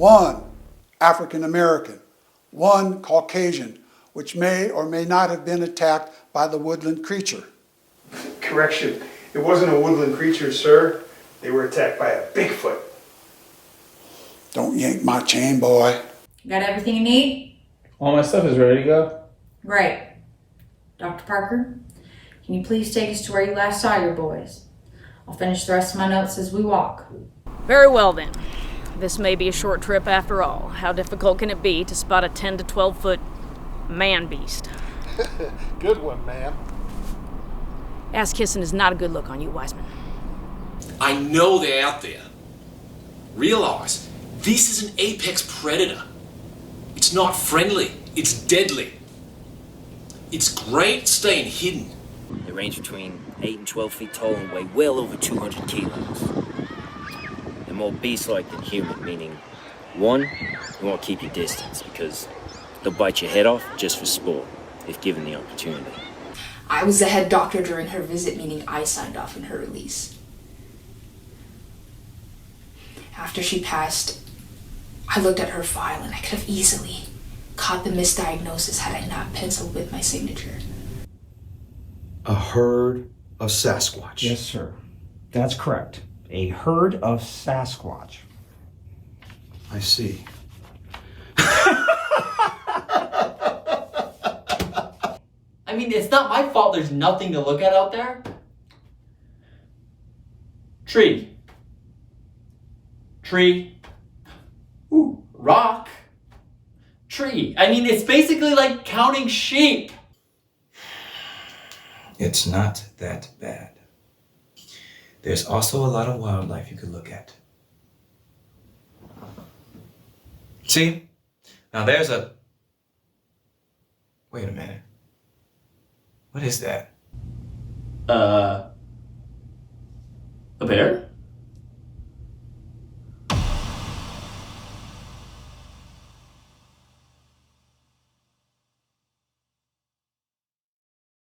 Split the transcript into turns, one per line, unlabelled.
1 African American, 1 Caucasian, which may or may not have been attacked by the woodland creature.
Correction, it wasn't a woodland creature, sir. They were attacked by a Bigfoot.
Don't yank my chain, boy.
Got everything you need?
All my stuff is ready to go.
Great. Dr. Parker, can you please take us to where you last saw your boys? I'll finish the rest of my notes as we walk.
Very well then. This may be a short trip after all. How difficult can it be to spot a 10 to 12 foot man-beast?
Good one, ma'am.
Ass-kissing is not a good look on you, Wiseman.
I know they're out there. Realize, this is an apex predator. It's not friendly, it's deadly. It's great staying hidden.
They range between 8 and 12 feet tall and weigh well over 200 kilos. They're more beast-like than human, meaning, 1, you want to keep your distance because they'll bite your head off just for sport, if given the opportunity.
I was the head doctor during her visit, meaning I signed off on her release. After she passed, I looked at her file and I could have easily caught the misdiagnosis had I not penciled with my signature.
A herd of Sasquatch.
Yes, sir. That's correct. A herd of Sasquatch.
I see.
I mean, it's not my fault there's nothing to look at out there. Tree. Tree. Ooh, rock. Tree. I mean, it's basically like counting sheep.
It's not that bad. There's also a lot of wildlife you could look at. See? Now there's a... Wait a minute. What is that?
A bear?